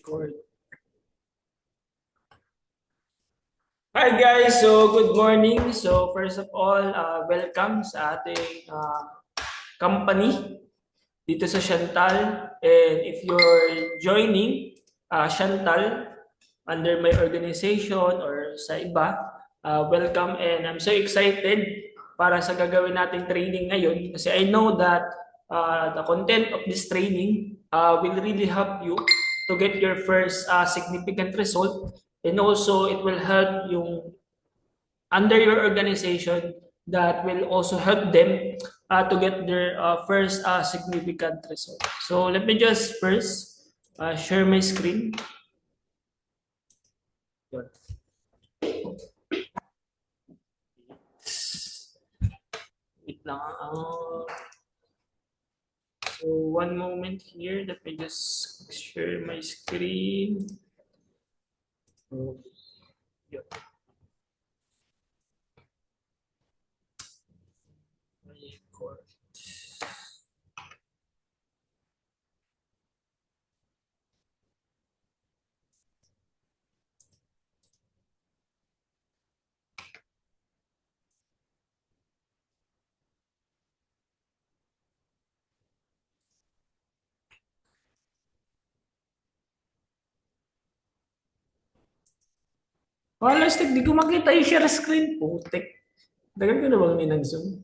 Record. Hi guys, so good morning. So first of all, welcome sa ating company dito sa Chantal. And if you're joining Chantal under my organization or sa iba, welcome and I'm so excited para sa gagawin nating training ngayon kasi I know that the content of this training will really help you to get your first significant result, and also it will help yung under your organization that will also help them to get their first significant result. So let me just first share my screen. Wait lang. So one moment here. Let me just share my screen. So, yeah. Record. Walas, di ko makita yung share screen. Putik. Dagan ko na bang may nag-zoom?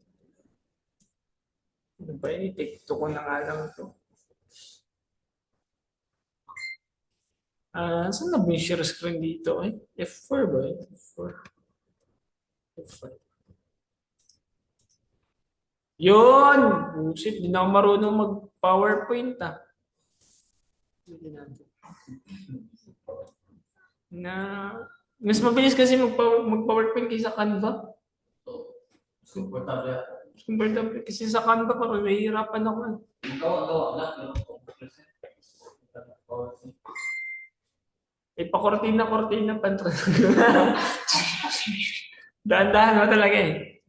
Ano ba yun? TikTok ko na nga lang to. Saan na ba yung share screen dito? Ay, F4 ba? F4. F5. Yun! Bullshit, di na ako marunong mag-PowerPoint Hindi natin. Mas mabilis kasi mag-PowerPoint kaysa Canva. Komportable kasi sa Canva parang nahihirapan ako. Pakortina-kortina pa. Dahan-dahan mo talaga eh.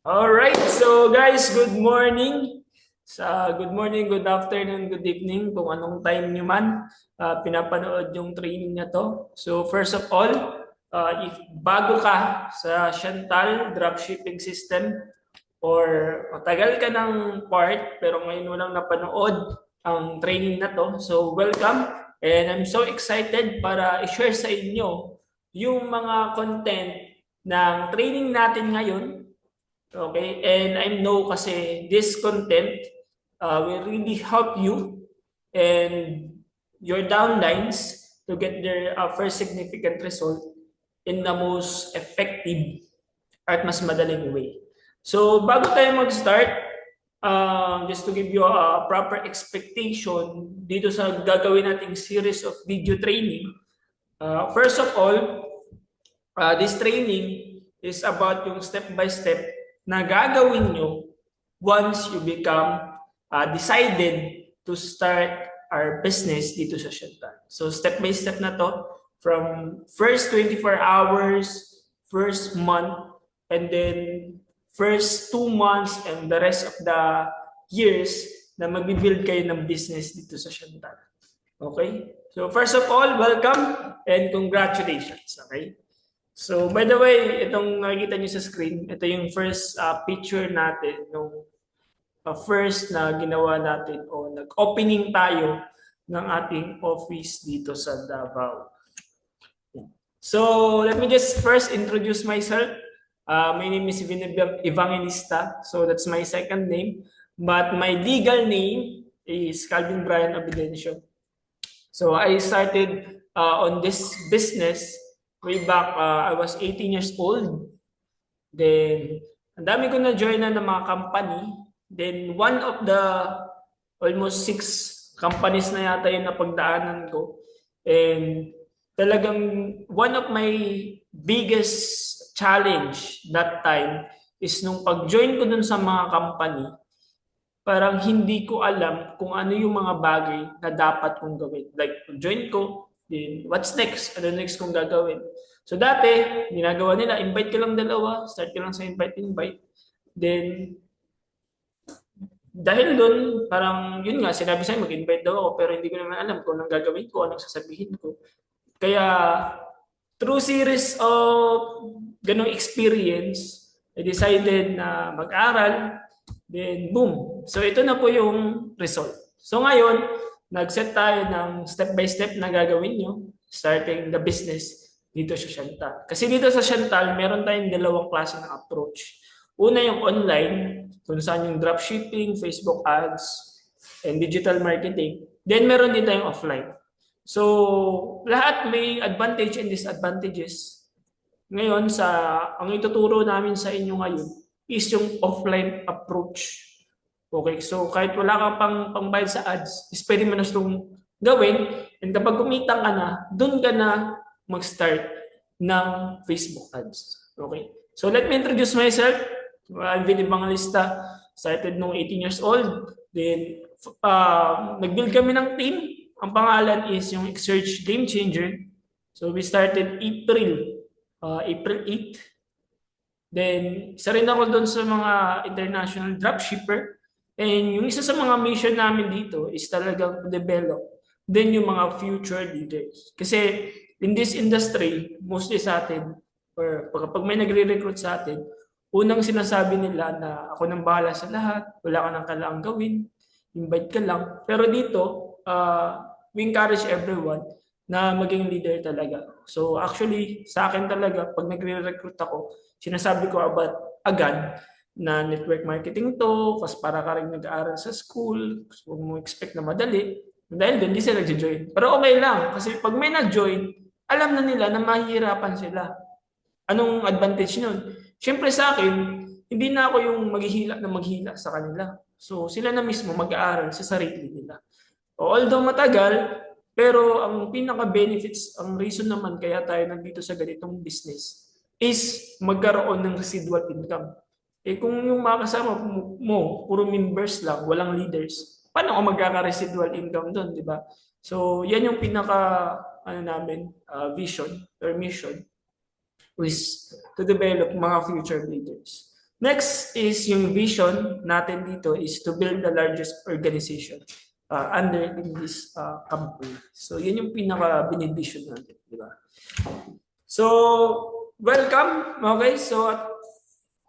Alright, so guys, good morning. Good morning, good afternoon, good evening, kung anong time nyo man pinapanood yung training na to. So first of all, if bago ka sa Chantal Dropshipping System or matagal ka ng part pero ngayon mo lang napanood ang training na to, so welcome and I'm so excited para i-share sa inyo yung mga content ng training natin ngayon. Okay, and I know kasi this content will really help you and your downlines to get their first significant result in the most effective at mas madaling way. So bago tayo mag-start, just to give you a proper expectation dito sa gagawin nating series of video training, first of all, this training is about yung step-by-step na gagawin nyo once you become decided to start our business dito sa Chantal. So step-by-step na to from first 24 hours, first month, and then first 2 months and the rest of the years na magbibuild kayo ng business dito sa Chantal. Okay? So first of all, welcome and congratulations. Okay? So, by the way, itong nakikita nyo sa screen, ito yung first picture natin nung first na ginawa natin o nag-opening tayo ng ating office dito sa Davao. So, let me just first introduce myself. My name is Vinebel Evangelista. So, that's my second name. But my legal name is Calvin Brian Abidencio. So, I started on this business way back, I was 18 years old. Then, ang dami ko na-join ng mga company. Then, one of the almost 6 companies na yata yung napagdaanan ko. And talagang one of my biggest challenge that time is nung pag-join ko dun sa mga company, parang hindi ko alam kung ano yung mga bagay na dapat kong gawin. Like, pag-join ko, then, what's next? Ano next kong gagawin? So, dati, ginagawa nila, invite ka lang dalawa, start ka lang sa invite. Then, dahil doon, parang yun nga, sinabi sa'yo, mag-invite daw ako, pero hindi ko naman alam kung anong gagawin ko, anong sasabihin ko. Kaya, through series of ganong experience, I decided na mag-aral, then boom. So ito na po yung result. So ngayon, nag-set tayo ng step-by-step na gagawin nyo, starting the business dito sa Chantal. Kasi dito sa Chantal, meron tayong dalawang klase ng approach. Una yung online, kung saan yung dropshipping, Facebook ads, and digital marketing. Then meron din tayong offline. So, lahat may advantage and disadvantages. Ngayon, ang ituturo namin sa inyo ngayon is yung offline approach. Okay, so kahit wala ka pangbayad sa ads, is pwede mo na itong gawin. And kapag kumita ka na, doon ka na mag-start ng Facebook ads. Okay, so let me introduce myself. I'm Vinny Bangalista. Started nung 18 years old. Then, nag-build kami ng team. Ang pangalan is yung Xsearch Game Changer. So we started April 8. Then isa rin ako doon sa mga international dropshipper. And yung isa sa mga mission namin dito is talagang to develop then yung mga future leaders. Kasi in this industry, mostly sa atin, or kapag may nagre-recruit sa atin, unang sinasabi nila na ako nang bahala sa lahat, wala ka nang kailangang gawin, invite ka lang. Pero dito, we encourage everyone na maging leader talaga. So actually, sa akin talaga, pag nagre-recruit ako, sinasabi ko agad na network marketing to, kasi para ka rin nag-aaral sa school, huwag mo expect na madali. Dahil doon, di sila nag-join. Pero okay lang, kasi pag may nag-join, alam na nila na mahihirapan sila. Anong advantage nun? Siyempre sa akin, hindi na ako yung maghihila sa kanila. So sila na mismo mag-aaral sa sarili nila. Although matagal, pero ang pinaka-benefits, ang reason naman kaya tayo nandito sa ganitong business is magkaroon ng residual income. Eh kung yung mga kasama mo, puro members lang, walang leaders, paano ako magkaka-residual income doon, di ba? So yan yung vision or mission is to develop mga future leaders. Next is yung vision natin dito is to build the largest organization under in this company. So, yun yung pinaka-binivision natin, di ba? So, welcome. Okay, so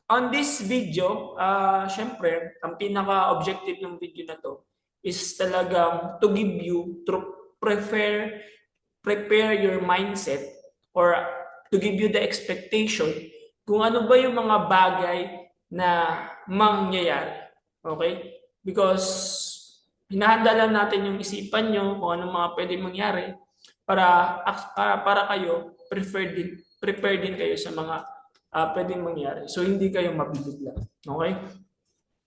on this video, syempre, ang pinaka-objective ng video na to is talagang to give you, to prepare your mindset or to give you the expectation kung ano ba yung mga bagay na mangyayari. Okay? Because hinahanda lang natin yung isipan nyo kung anong mga pwede mangyari para kayo prepared din kayo sa mga pwedeng mangyari. So hindi kayo mabibigla. Okay?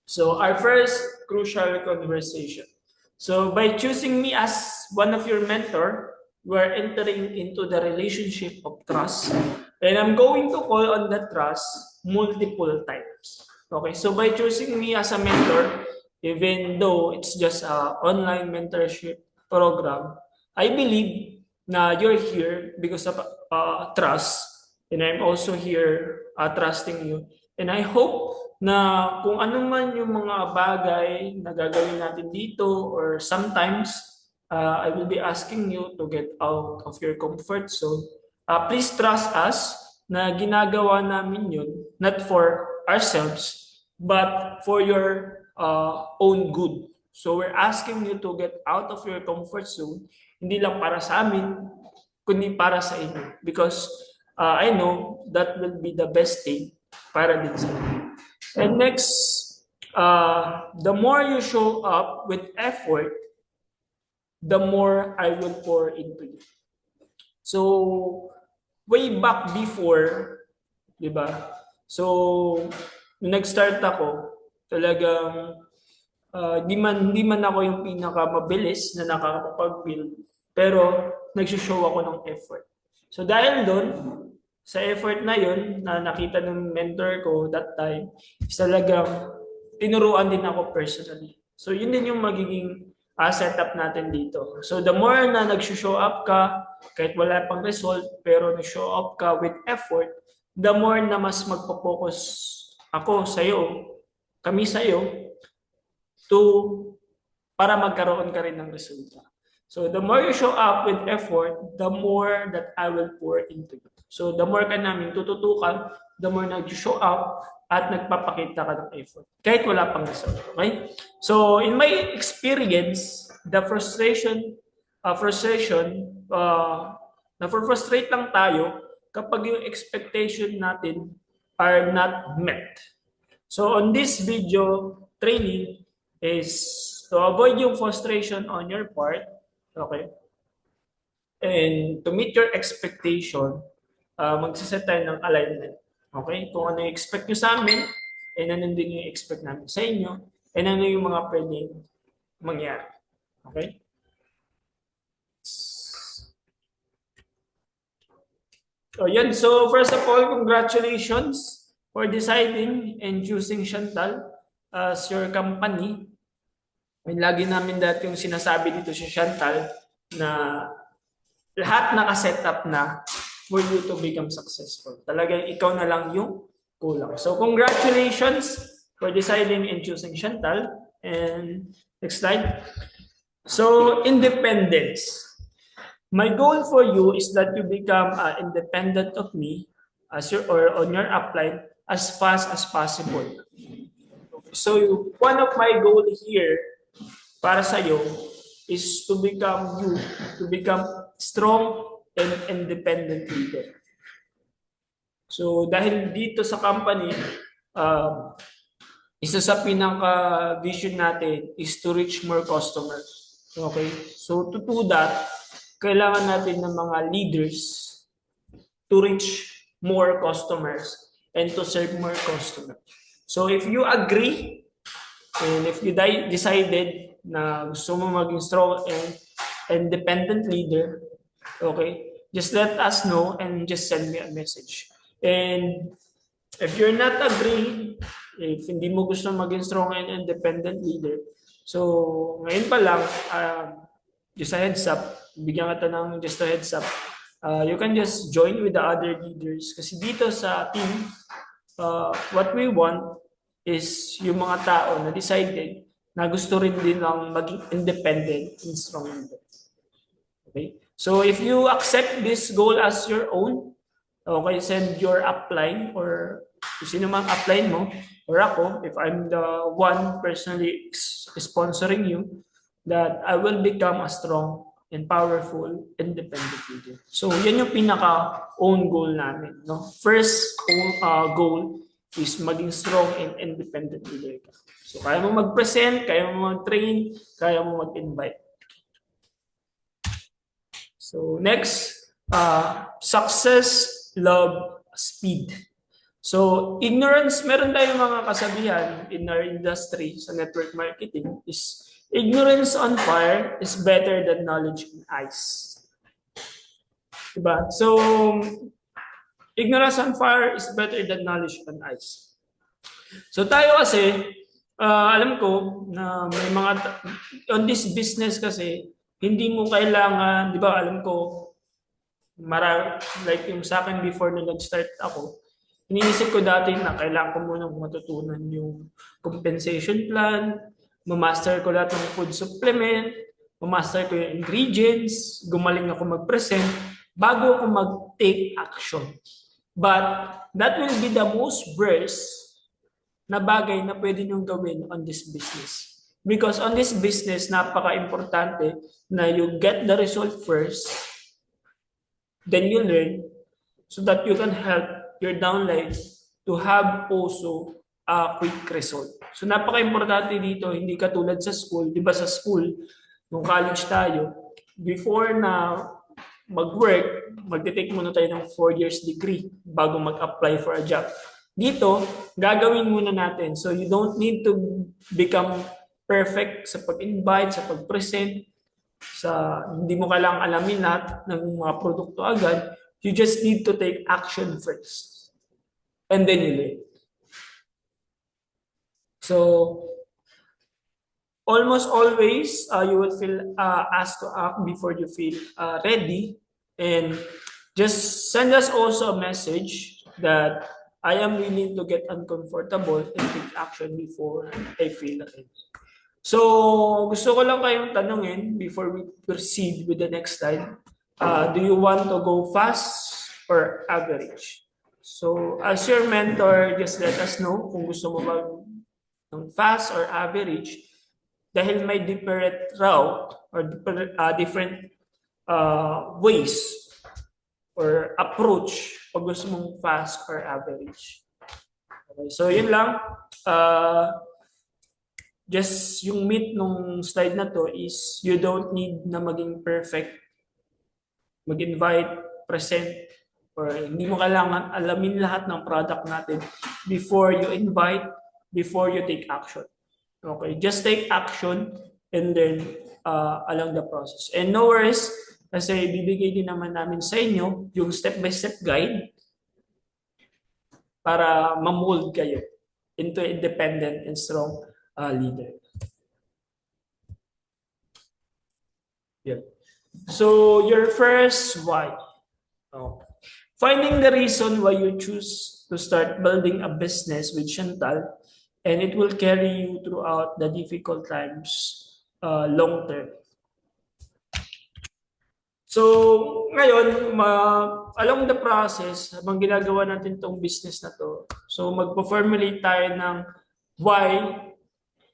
So our first crucial conversation. So by choosing me as one of your mentor, we're entering into the relationship of trust. And I'm going to call on that trust multiple times. Okay? So by choosing me as a mentor, even though it's just an online mentorship program, I believe na you're here because of trust, and I'm also here trusting you. And I hope na kung ano man yung mga bagay na gagawin natin dito, or sometimes I will be asking you to get out of your comfort zone. Please trust us na ginagawa namin yun, not for ourselves, but for your own good. So we're asking you to get out of your comfort zone, hindi lang para sa amin, kundi para sa inyo. Because I know that will be the best thing para din sa inyo. And next, the more you show up with effort, the more I will pour into you. So, way back before, di ba? So, nung nag-start ako, talagang di man ako yung pinakamabilis na nakakapag-build, pero nag-show ako ng effort. So dahil doon, sa effort na yun, na nakita ng mentor ko that time, is talagang tinuruan din ako personally. So yun din yung magiging setup natin dito. So the more na nag-show up ka, kahit wala pang result, pero nag-show up ka with effort, the more na mas magpo-focus ako sa'yo, kami sa'yo, para magkaroon ka rin ng resulta. So the more you show up with effort, the more that I will pour into you. So the more ka namin tututukan, the more nag-show up at nagpapakita ka ng effort. Kahit wala pang result. Okay? So in my experience, the frustration, na-frustrate lang tayo kapag yung expectation natin are not met. So on this video training is to avoid yung frustration on your part, okay? And to meet your expectation, magsiset tayo ng alignment. Okay? Kung ano yung expect nyo sa amin, and ano din yung expect namin sa inyo, and ano yung mga pwedeng mangyari. Okay? So, yan. So, first of all, congratulations for deciding and choosing Chantal as your company. And lagi namin dati yung sinasabi dito si Chantal na lahat naka-set up na for you to become successful. Talagang ikaw na lang yung kulang. So, congratulations for deciding and choosing Chantal. And next slide. So, independence. My goal for you is that you become independent of me or on your upline as fast as possible. So, one of my goal here para sa iyo is to become strong and independent leader. So, dahil dito sa company, isa sa pinaka-vision natin is to reach more customers. Okay? So, to do that, kailangan natin ng mga leaders to reach more customers and to serve more customers. So if you agree and if you decided na gusto mo maging strong and independent leader, okay, just let us know and just send me a message. And if you're not agreeing, if hindi mo gusto maging strong and independent leader, so ngayon pa lang, just a heads up, bigyan kita ng just a heads up. You can just join with the other leaders. Kasi dito sa team, what we want is yung mga tao na decided na gusto rin din ng maging independent and strong leader. Okay? So if you accept this goal as your own, okay, send your upline or sino mang upline mo or ako, if I'm the one personally sponsoring you, that I will become a strong and powerful independent leader. So, yan yung pinaka-own goal namin. No? First goal is maging strong and independent leader ka. So, kaya mo mag-present, kaya mo mag-train, kaya mo mag-invite. So, next, success, love, speed. So, ignorance, meron tayong mga kasabihan in our industry sa network marketing is ignorance on fire is better than knowledge on ice. Diba? So, ignorance on fire is better than knowledge on ice. So, tayo kasi, alam ko na may mga, on this business kasi, hindi mo kailangan, di ba, alam ko, like yung sa akin before na nag-start ako, iniisip ko dati na kailangan ko munang matutunan yung compensation plan, ma-master ko lahat ng food supplement, ma-master ko yung ingredients, gumaling ako mag-present, bago ako mag-take action. But that will be the most worst na bagay na pwede niyong gawin on this business. Because on this business, napaka-importante na you get the result first, then you learn, so that you can help your downline to have also a quick result. So napaka-importante dito, hindi katulad sa school. Di ba sa school, nung college tayo, before na mag-work, magte-take muna tayo ng 4 years degree bago mag-apply for a job. Dito, gagawin muna natin. So you don't need to become perfect sa pag-invite, sa pag-present, hindi mo kailangang alamin lahat ng mga produkto agad. You just need to take action first. And then you learn. So, almost always, you will feel asked to act before you feel ready. And just send us also a message that I am willing to get uncomfortable and take action before I feel ready. So, gusto ko lang kayong tanungin before we proceed with the next slide. Do you want to go fast or average? So, as your mentor, just let us know kung gusto mo mag ng fast or average dahil may different route or different ways or approach pag gusto mong fast or average. Okay, so, yun lang. Just yung meat nung slide na to is you don't need na maging perfect, mag-invite, present, or hindi mo kailangan alamin lahat ng product natin before you invite, before you take action. Okay, just take action and then along the process. And no worries, kasi bibigay din naman namin sa inyo yung step-by-step guide para ma-mold kayo into a independent and strong leader. Yeah. So your first why. Oh. Finding the reason why you choose to start building a business with Chantal, and it will carry you throughout the difficult times long term. So ngayon, along the process, habang ginagawa natin tong business na to, so magpo-formulate tayo ng why,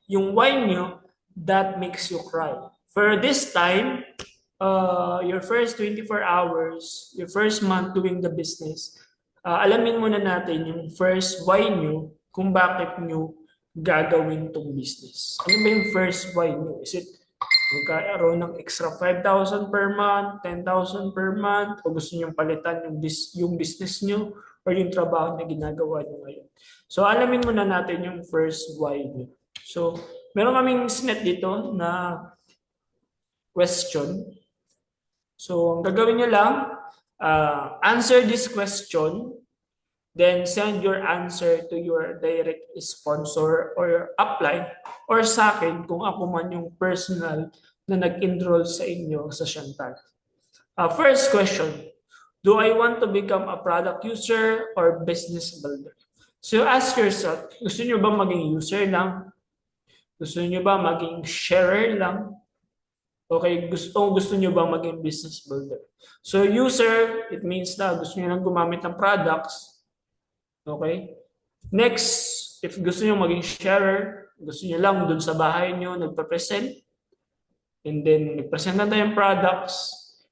yung why nyo that makes you cry. For this time, your first 24 hours, your first month doing the business, alamin muna natin yung first why nyo, kung bakit nyo gagawin tong business. Ano ba yung first why nyo? Is it magkaroon ng extra 5,000 per month, 10,000 per month, o gusto nyo palitan yung business nyo or yung trabaho na ginagawa nyo ngayon? So alamin muna natin yung first why nyo. So meron kaming sinet dito na question. So, ang gagawin nyo lang, answer this question, then send your answer to your direct sponsor or upline or sa akin kung ako man yung personal na nag-enroll sa inyo sa Chantal. First question, do I want to become a product user or business builder? So, ask yourself, gusto nyo ba maging user lang? Gusto nyo ba maging sharer lang? Okay, gusto nyo ba maging business builder? So user, it means na gusto nyo lang gumamit ng products. Okay? Next, if gusto nyo maging sharer, gusto nyo lang dun sa bahay nyo, nagpa-present. And then, nag-present na tayong products.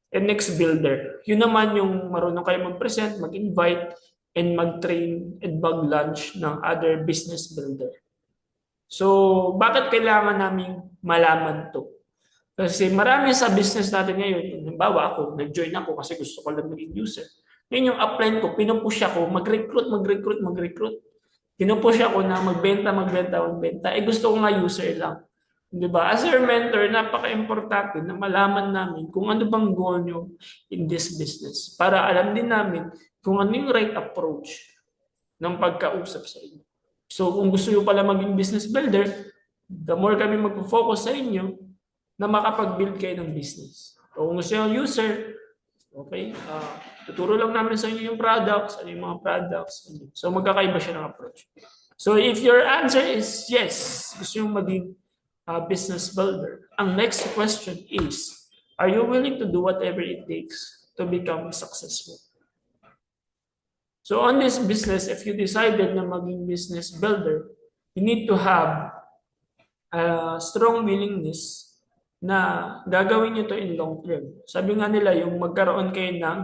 And next, builder. Yun naman yung marunong kayo mag-present, mag-invite, and mag-train and mag-launch ng other business builder. So, bakit kailangan namin malaman to? Kasi marami sa business natin ngayon, halimbawa ako, nag-join ako kasi gusto ko lang maging user. Ngayon yung upline ko, pinupush ako, mag-recruit. Pinupush ako na magbenta. Gusto ko nga user lang. Diba? As your mentor, napaka-importante na malaman namin kung ano bang goal nyo in this business. Para alam din namin kung ano yung right approach ng pagkausap sa inyo. So kung gusto nyo pala maging business builder, the more kami mag-focus sa inyo, na makapag-build kayo ng business. So, kung gusto yung user, okay, tuturo lang namin sa inyo yung products, ano yung mga products. So, magkakaiba siya ng approach. So, if your answer is yes, gusto yung maging business builder, ang next question is, are you willing to do whatever it takes to become successful? So, on this business, if you decided na maging business builder, you need to have a strong willingness na gagawin nyo to in long term. Sabi nga nila, yung magkaroon kayo ng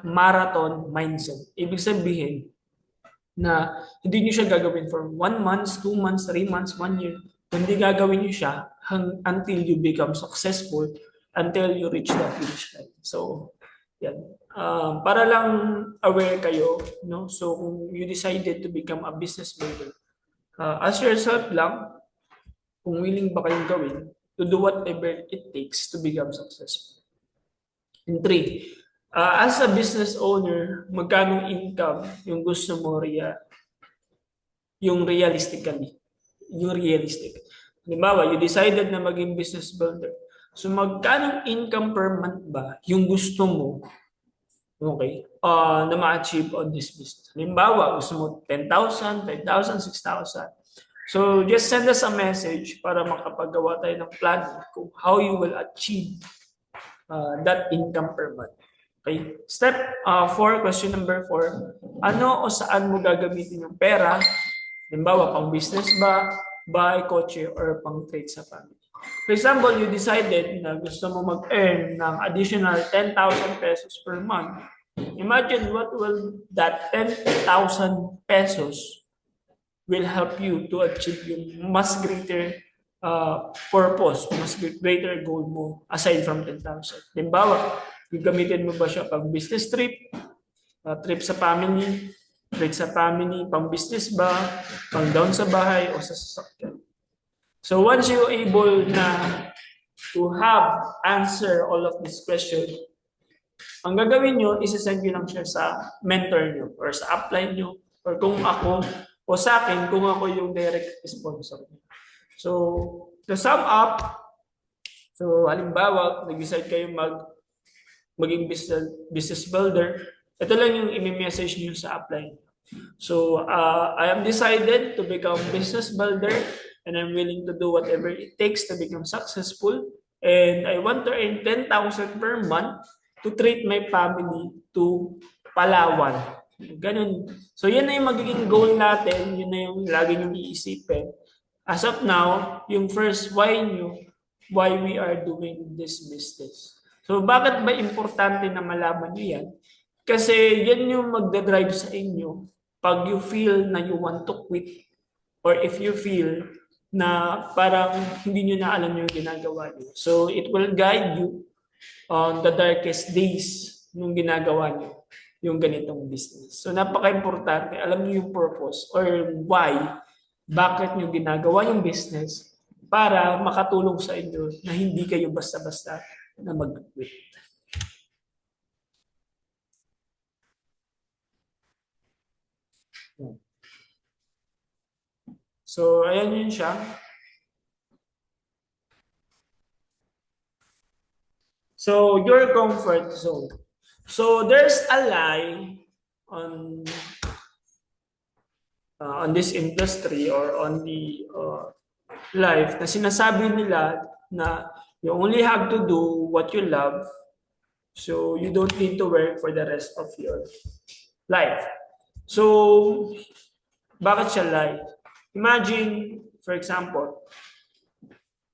marathon mindset. Ibig sabihin na hindi nyo siya gagawin for 1 month, 2 months, 3 months, 1 year. Hindi gagawin nyo siya until you become successful, until you reach the finish line. So, yan. Para lang aware kayo, no? So, kung you decided to become a business builder, ask yourself lang kung willing ba kayong gawin to do whatever it takes to become successful. And 3, as a business owner, magkano income yung gusto mo yung realistic. Halimbawa, you decided na maging business builder. So magkano income per month ba yung gusto mo, okay, na ma-achieve on this business? Halimbawa, gusto mo 10,000, 5,000, 6,000. So just send us a message para makapagawa tayo ng plan kung how you will achieve that income per month. Okay. Step 4, question number 4. Ano o saan mo gagamitin yung pera? Halimbawa, pang business ba, bahay, kotse, or pang trade sa family? For example, you decided na gusto mo mag-earn ng additional 10,000 pesos per month. Imagine what will that 10,000 pesos will help you to achieve yung mas greater purpose, mas greater goal mo aside from 10,000. Halimbawa, gagamitin mo ba siya pang business trip, trip sa family, trade sa family, pang business ba, pang down sa bahay o sa sasakyan. So once you're able na to have answer all of these questions, ang gagawin nyo, isasend nyo lang siya sa mentor nyo or sa upline nyo or kung ako o sa akin kung ako yung direct sponsor. So to sum up, so halimbawa, nag-decide kayo maging business builder, ito lang yung i-message nyo sa upline. So I am decided to become business builder and I'm willing to do whatever it takes to become successful. And I want to earn 10,000 per month to treat my family to Palawan. Ganun. So yan na yung magiging goal natin, yun na yung lagi nyo iisipin. As of now, yung first why we are doing this business. So bakit ba importante na malaman nyo yan? Kasi yan yung magdadrive sa inyo pag you feel na you want to quit or if you feel na parang hindi nyo na alam yung ginagawa nyo. So it will guide you on the darkest days nung ginagawa nyo yung ganitong business. So napaka-importante, alam nyo yung purpose or why, bakit nyo ginagawa yung business para makatulong sa inyo na hindi kayo basta-basta na mag-quit. So, ayan yun siya. So, your comfort zone. So, there's a lie on this industry or on the life na sinasabi nila na you only have to do what you love, so you don't need to work for the rest of your life. So, bakit siya lie? Imagine, for example,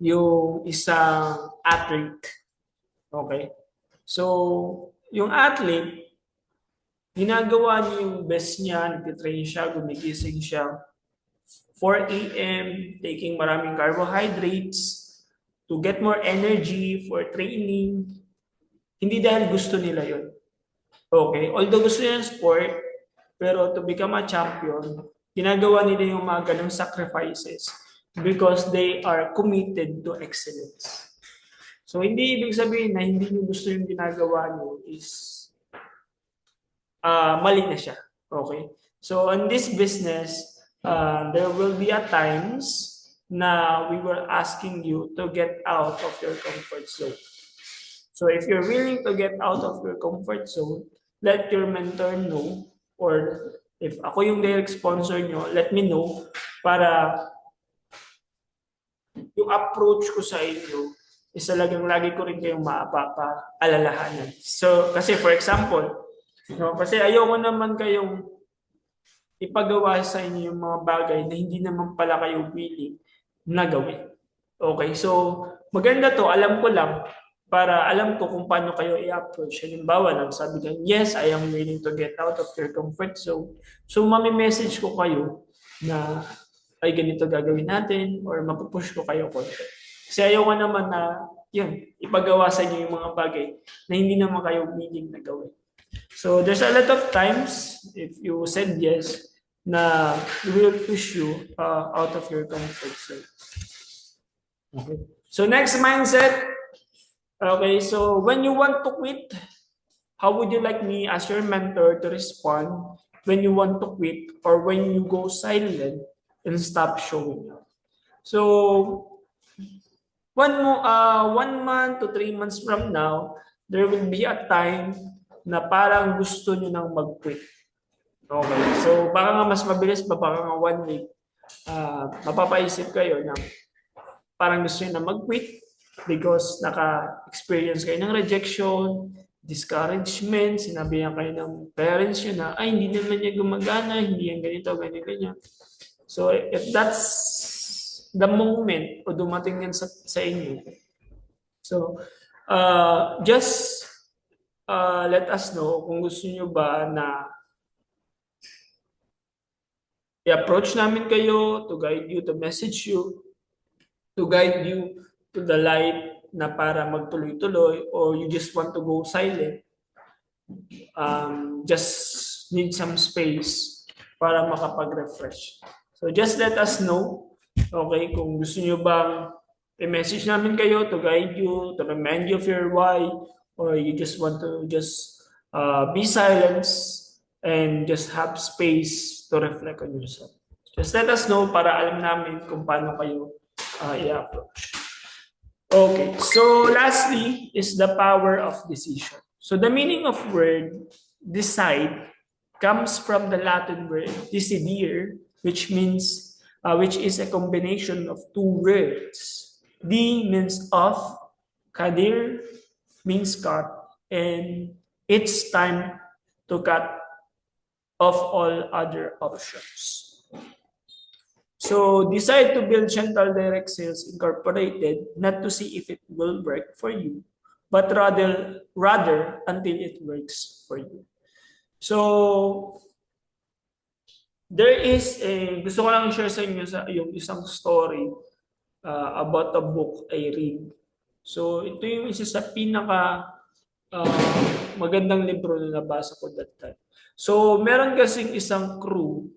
yung isang athlete. Okay? So, yung athlete, ginagawa niya yung best niya, nag-train siya, gumigising siya 4 a.m., taking maraming carbohydrates to get more energy for training. Hindi dahil gusto nila yun. Okay? Although gusto nila yung sport, pero to become a champion, ginagawa nila yung mga ganong sacrifices because they are committed to excellence. So, hindi ibig sabihin na hindi nyo gusto yung ginagawa nyo is mali na siya. Okay? So, on this business, there will be a times na we were asking you to get out of your comfort zone. So, if you're willing to get out of your comfort zone, let your mentor know, or if ako yung direct sponsor nyo, let me know para yung approach ko sa inyo is talagang lagi ko rin kayong mapapaalalahanan. So, kasi for example, no, kasi ayoko naman kayong ipagawa sa inyo yung mga bagay na hindi naman pala kayo willing na gawin. Okay, so maganda to, alam ko lang, para alam ko kung paano kayo i-approach. Halimbawa, sabi ko, yes, I am willing to get out of your comfort zone. So, message ko kayo na ay ganito gagawin natin or mapupush ko kayo konti. Kasi ayaw ko naman na yun, ipagawa sa inyo yung mga bagay na hindi naman kayo willing na gawin. So, there's a lot of times, if you said yes, na will push you out of your comfort zone. Okay. So, next mindset. Okay, so when you want to quit, how would you like me as your mentor to respond when you want to quit or when you go silent and stop showing up? So, 1 month to 3 months from now, there will be a time na parang gusto nyo nang mag-quit. Okay, so baka nga mas mabilis pa, baka nga 1 week. mapapaisip kayo na parang gusto nyo na mag-quit because naka-experience kayo ng rejection, discouragement, sinabihan kayo ng parents nyo na, ay, hindi naman niya gumagana, hindi yan ganito, ganyan. So, if that's the moment o dumating yan sa inyo, so, just let us know kung gusto nyo ba na i-approach namin kayo to guide you, to message you, to guide you to the light na para magtuloy-tuloy, or you just want to go silent, just need some space para makapag-refresh. So just let us know, okay, kung gusto nyo bang i-message namin kayo to guide you, to remind you of your why, or you just want to just be silent and just have space to reflect on yourself. Just let us know para alam namin kung paano kayo i-approach. Okay, so lastly is the power of decision. So the meaning of word decide comes from the Latin word decidere, which means which is a combination of two words. D means of, kadir means cut, and it's time to cut off all other options. So decide to build Chantal Direct Sales Incorporated not to see if it will work for you, but rather until it works for you. So there is gusto ko lang share sa inyo yung isang story about a book I read. So ito yung isa sa pinaka magandang libro na nabasa ko that time. So meron kasing isang crew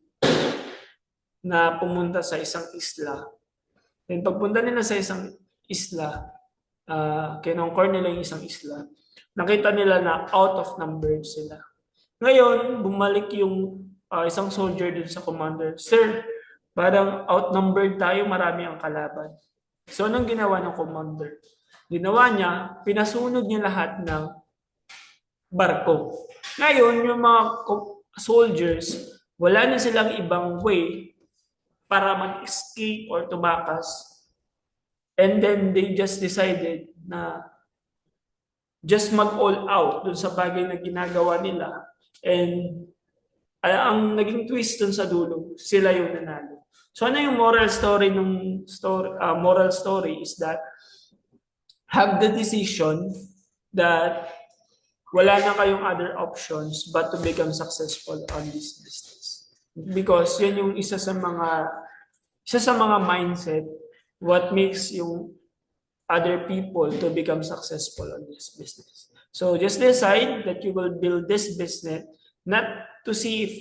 na pumunta sa isang isla. Then pagpunta nila sa isang isla, kinongkor nila yung isang isla, nakita nila na out of number sila. Ngayon, bumalik yung isang soldier dun sa commander, "Sir, parang outnumbered tayo, marami ang kalaban." So anong ginawa ng commander? Ginawa niya, pinasunog niya lahat ng barko. Ngayon, yung mga soldiers, wala na silang ibang way para mag-escape or tumakas. And then they just decided na just mag-all out dun sa bagay na ginagawa nila. And ang naging twist dun sa dulo, sila yung nanalo. So ano yung moral story ng story? Moral story is that have the decision that wala na kayong other options but to become successful on this business. Because yan yung isa sa mga mindset what makes yung other people to become successful on this business. So just decide that you will build this business not to see if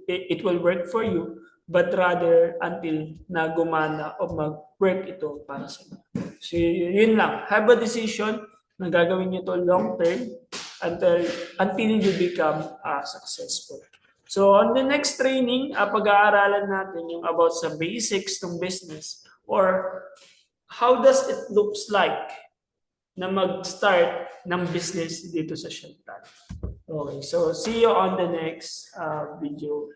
it will work for you, but rather until na gumana o mag-work ito para sa inyo. So yun lang. Have a decision na gagawin nyo to long term until you become successful. So on the next training, pag-aaralan natin yung about sa basics ng business or how does it looks like na mag-start ng business dito sa Chantal. Okay, so see you on the next video.